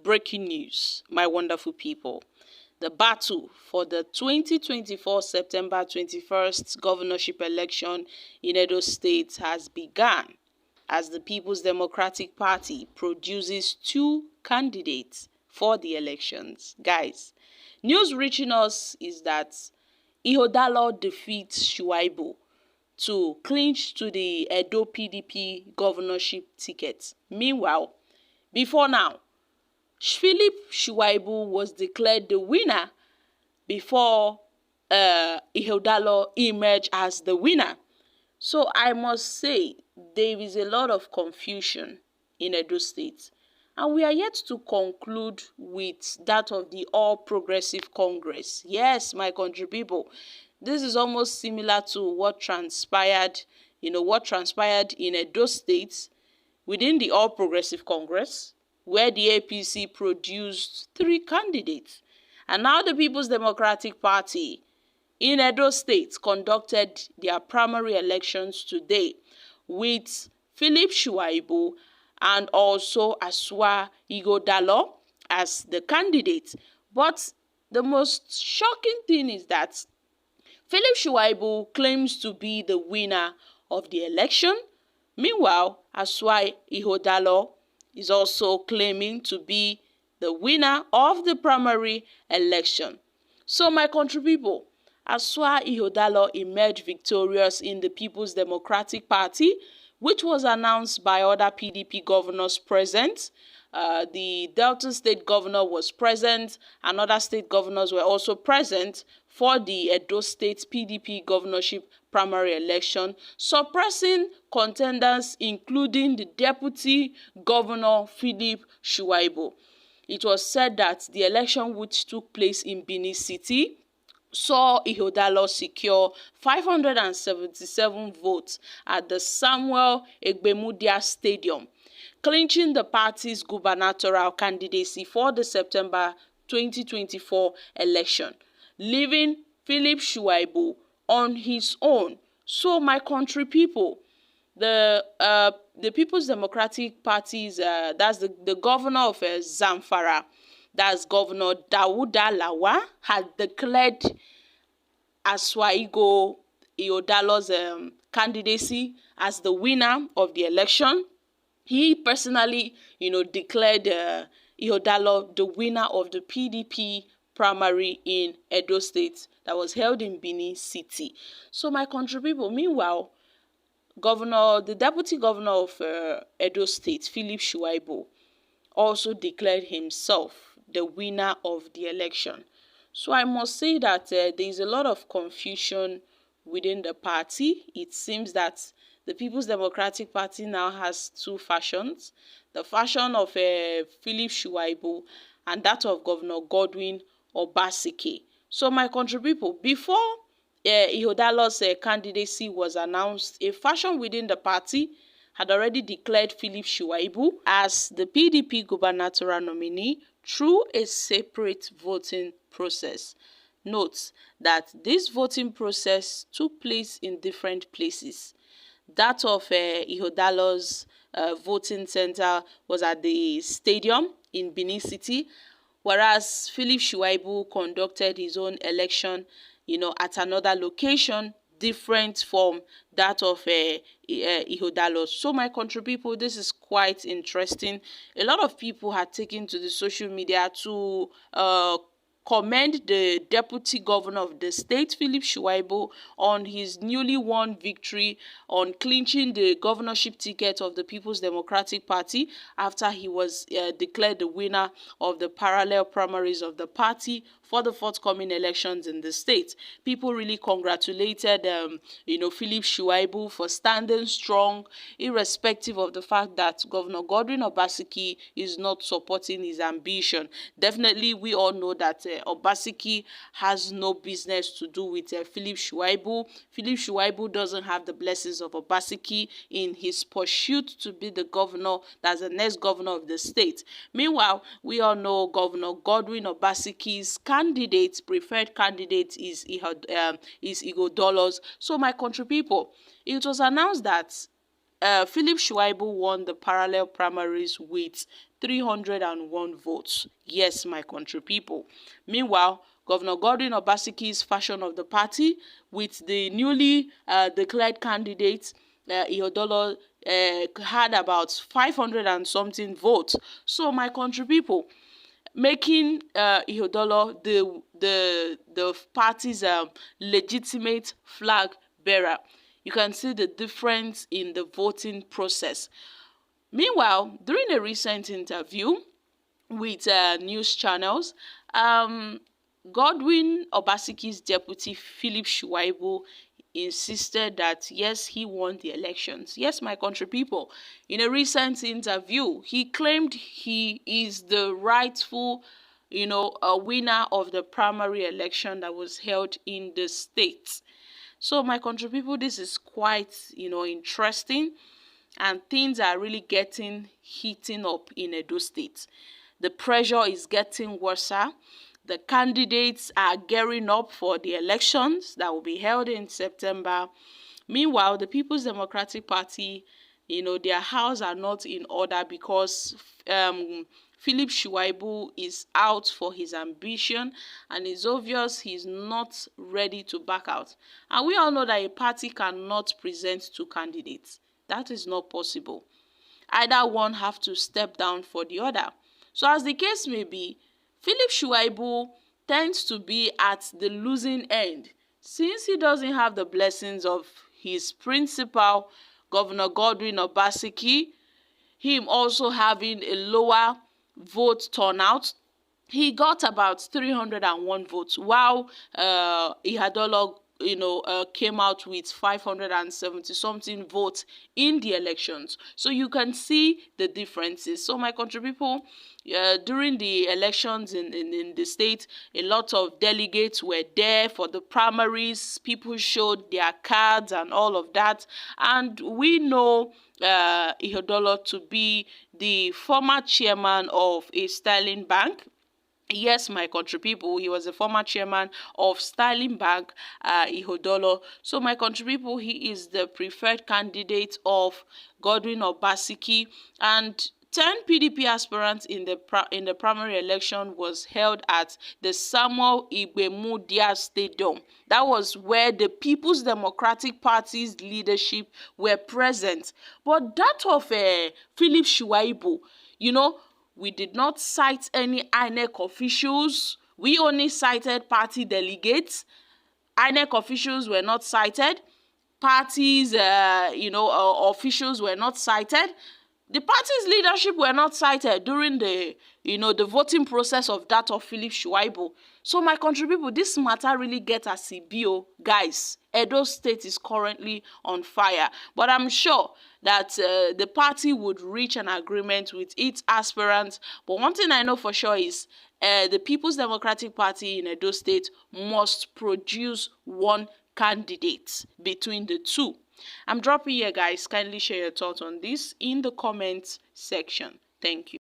Breaking news, my wonderful people. The battle for the 2024 September 21st governorship election in Edo State has begun as the People's Democratic Party produces two candidates for the elections. Guys, news reaching us is that Ihodalo defeats Shuaibu to clinch to the Edo PDP governorship ticket. Meanwhile, before now, Philip Shuaibu was declared the winner before Ihodalo emerged as the winner. So I must say there is a lot of confusion in Edo State, and we are yet to conclude with that of the All Progressive Congress. Yes, my country people, this is almost similar to what transpired in Edo State within the All Progressive Congress, where the APC produced three candidates. And now the People's Democratic Party in Edo State conducted their primary elections today with Philip Shuaibu and also Aswa Igodalo as the candidate. But the most shocking thing is that Philip Shuaibu claims to be the winner of the election. Meanwhile, Aswa Igodalo is also claiming to be the winner of the primary election. So my country people, Aswa Ihodalo emerged victorious in the People's Democratic Party, which was announced by other PDP governors present. The Delta State governor was present, and other state governors were also present for the Edo State PDP governorship primary election, suppressing contenders including the Deputy Governor Philip Shuaibu. It was said that the election, which took place in Benin City, saw Ihodalo secure 577 votes at the Samuel Egbemudia Stadium, clinching the party's gubernatorial candidacy for the September 2024 election, leaving Philip Shuaibu on his own. So my country people, the People's Democratic Party's that's the governor of Zamfara, that's Governor Dawuda Lawa, had declared Aswa Ihodalo's candidacy as the winner of the election. He personally, declared Ihodalo the winner of the PDP primary in Edo State that was held in Benin City. So my country people, meanwhile, the deputy governor of Edo State, Philip Shuaibu, also declared himself the winner of the election. So I must say that there is a lot of confusion within the party. It seems that the People's Democratic Party now has two factions: the faction of Philip Shuaibu and that of Governor Godwin Obaseki. So my country people, before Ihodalo's candidacy was announced, a faction within the party had already declared Philip Shuaibu as the PDP gubernatorial nominee through a separate voting process. Note that this voting process took place in different places. That of Ihodalo's voting center was at the stadium in Benin City, whereas Philip Shuaibu conducted his own election, at another location different from that of Ihodalo. So my country people, this is quite interesting. A lot of people had taken to the social media to commend the deputy governor of the state, Philip Shuaibu, on his newly won victory on clinching the governorship ticket of the People's Democratic Party after he was declared the winner of the parallel primaries of the party for the forthcoming elections in the state. People really congratulated Philip Shuaibu for standing strong, irrespective of the fact that Governor Godwin Obaseki is not supporting his ambition. Definitely, we all know that Obaseki has no business to do with Philip Shuaibu. Philip Shuaibu doesn't have the blessings of Obaseki in his pursuit to be the governor, that's the next governor of the state. Meanwhile, we all know Governor Godwin Obaseki's preferred candidate is Igodolo's. So my country people, it was announced that Philip Shuaibu won the parallel primaries with 301 votes. Yes, my country people. Meanwhile, Governor Godwin Obasiki's faction of the party, with the newly declared candidate Ihodolo, had about 500 and something votes. So, my country people, making Ihodolo the party's legitimate flag bearer. You can see the difference in the voting process. Meanwhile, during a recent interview with news channels, Godwin Obasiki's deputy Philip Shuaibu insisted that yes, he won the elections. Yes, my country people. In a recent interview, he claimed he is the rightful, a winner of the primary election that was held in the state. So, my country people, this is quite, interesting, and things are really heating up in Edo State. The pressure is getting worse. The candidates are gearing up for the elections that will be held in September. Meanwhile, the People's Democratic Party, their house are not in order because Philip Shuaibu is out for his ambition, and it's obvious he's not ready to back out. And we all know that a party cannot present two candidates. That is not possible. Either one have to step down for the other. So as the case may be, Philip Shuaibu tends to be at the losing end since he doesn't have the blessings of his principal, Governor Godwin Obaseki, him also having a lower vote turnout. He got about 301 votes, while Ihadolo came out with 570 something votes in the elections. So you can see the differences. So my country people, during the elections in the state, a lot of delegates were there for the primaries. People showed their cards and all of that. And we know Ihodolo to be the former chairman of a sterling bank. Yes, my country people, he was a former chairman of Sterling Bank, Ihodolo. So, my country people, he is the preferred candidate of Godwin Obaseki, and 10 PDP aspirants in the primary election was held at the Samuel Igbemudia Stadium. That was where the People's Democratic Party's leadership were present. But that of Philip Shuaibu, we did not cite any INEC officials. We only cited party delegates. INEC officials were not cited. Parties, officials were not cited. The party's leadership were not cited during the voting process of that of Philip Shuaibu. So, my country people, this matter really gets a CBO. Guys, Edo State is currently on fire. But I'm sure that the party would reach an agreement with its aspirants. But one thing I know for sure is the People's Democratic Party in Edo State must produce one candidate between the two. I'm dropping here, guys. Kindly share your thoughts on this in the comments section. Thank you.